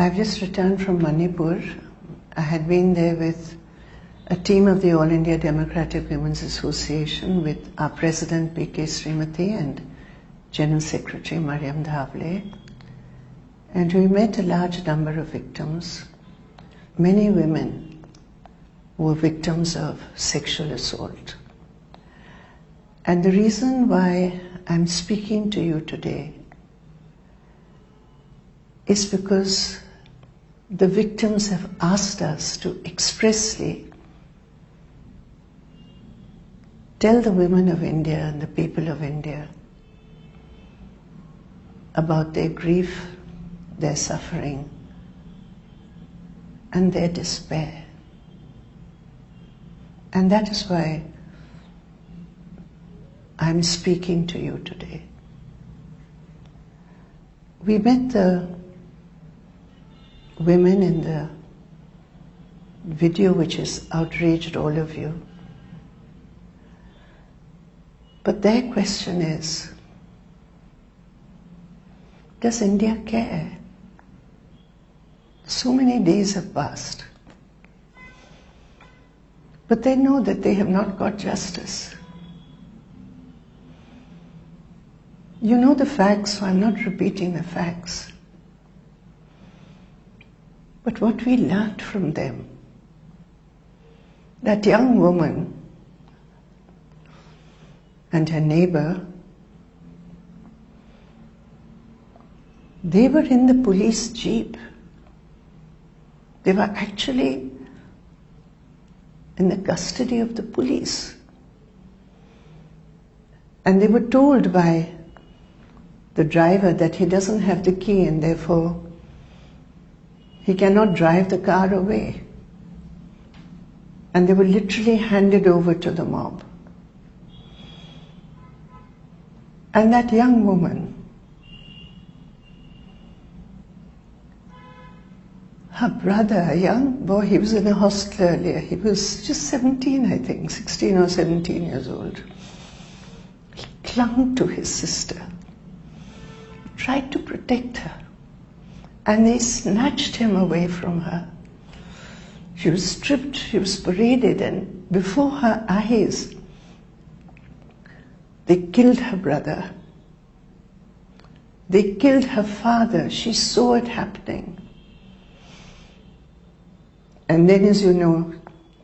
I've just returned from Manipur. I had been there with a team of the All India Democratic Women's Association with our President P.K. Srimati and General Secretary Mariam Dhavle. And we met a large number of victims, many women who were victims of sexual assault. And the reason why I'm speaking to you today is because the victims have asked us to expressly tell the women of India and the people of India about their grief, their suffering, and their despair. And that is why I'm speaking to you today. We met the women in the video which has outraged all of you. But their question is, does India care? So many days have passed. But they know that they have not got justice. You know the facts, so I'm not repeating the facts. But what we learned from them, that young woman and her neighbor, they were in the police jeep. They were actually in the custody of the police. And they were told by the driver that he doesn't have the key and therefore he cannot drive the car away. And they were literally handed over to the mob. And that young woman, her brother, a young boy, he was in a hostel earlier. He was just 17, I think, 16 or 17 years old. He clung to his sister, tried to protect her, and they snatched him away from her. She was stripped, she was paraded, and before her eyes, they killed her brother. They killed her father. She saw it happening. And then, as you know,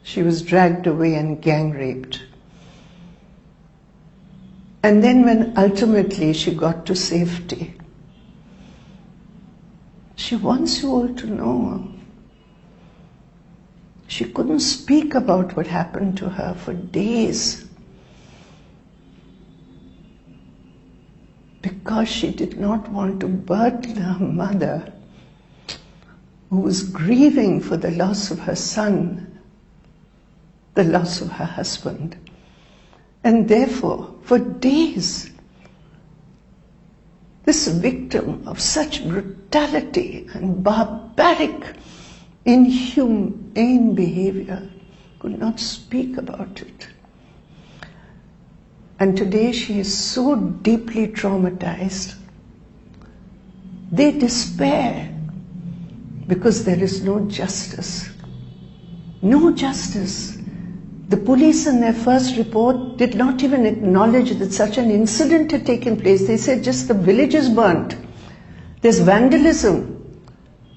she was dragged away and gang raped. And then when ultimately she got to safety, she wants you all to know she couldn't speak about what happened to her for days because she did not want to burden her mother, who was grieving for the loss of her son, the loss of her husband. And therefore, for days, this victim of such brutality and barbaric, inhumane behavior could not speak about it. And today she is so deeply traumatized. They despair because there is no justice. No justice. The police in their first report did not even acknowledge that such an incident had taken place. They said just the village is burnt. There's vandalism.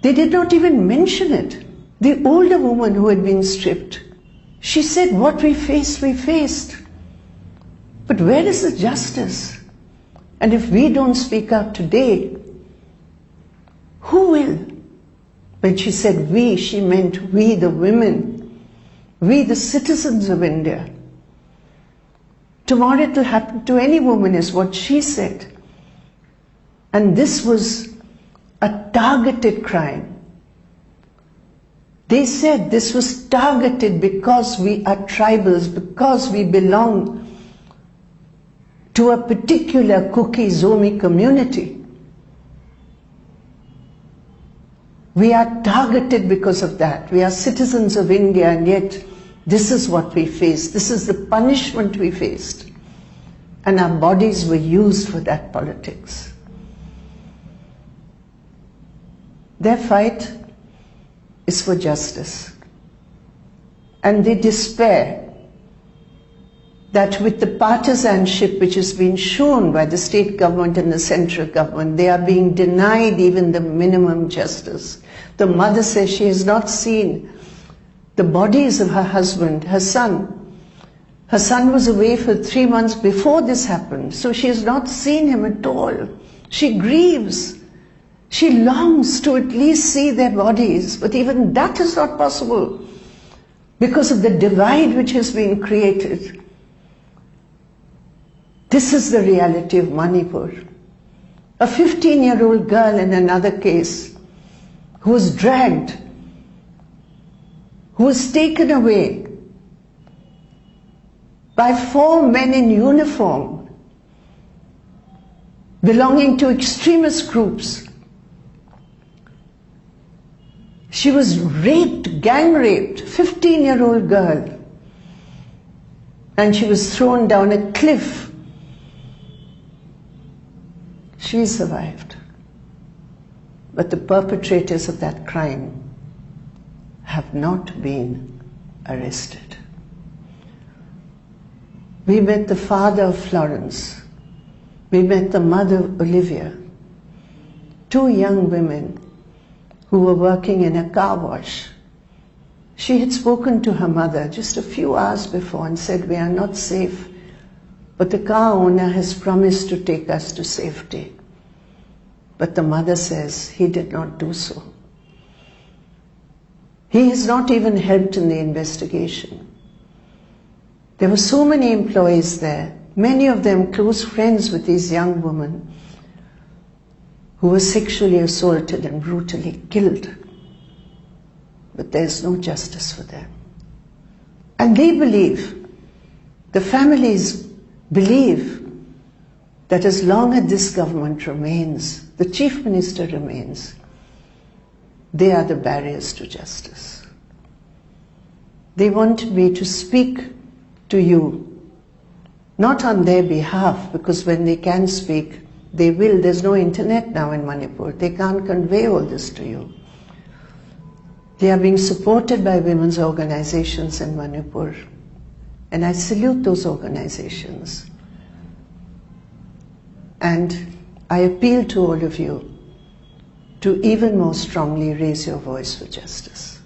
They did not even mention it. The older woman who had been stripped, she said, what we faced, we faced. But where is the justice? And if we don't speak up today, who will? When she said we, she meant we the women, we the citizens of India. Tomorrow it will happen to any woman is what she said. And this was a targeted crime. They said this was targeted because we are tribals, because we belong to a particular Kuki-Zomi community. We are targeted because of that. We are citizens of India, and yet this is what we faced. This is the punishment we faced. And our bodies were used for that politics. Their fight is for justice. And they despair that with the partisanship which has been shown by the state government and the central government, they are being denied even the minimum justice. The mother says she has not seen the bodies of her husband, her son. Her son was away for 3 months before this happened, so she has not seen him at all. She grieves. She longs to at least see their bodies, but even that is not possible because of the divide which has been created. This is the reality of Manipur. A 15-year-old girl in another case who was dragged, who was taken away by 4 men in uniform belonging to extremist groups. She was raped, gang raped, 15-year-old girl, and she was thrown down a cliff. She survived. But the perpetrators of that crime have not been arrested. We met the father of Florence. We met the mother of Olivia. 2 young women who were working in a car wash. She had spoken to her mother just a few hours before and said, "We are not safe, but the car owner has promised to take us to safety." But the mother says he did not do so. He has not even helped in the investigation. There were so many employees there, many of them close friends with these young women who were sexually assaulted and brutally killed. But there's no justice for them. And they believe, the families believe, that as long as this government remains, the chief minister remains, they are the barriers to justice. They want me to speak to you, not on their behalf, because when they can speak, they will. There's no internet now in Manipur. They can't convey all this to you. They are being supported by women's organizations in Manipur, and I salute those organizations. And I appeal to all of you to even more strongly raise your voice for justice.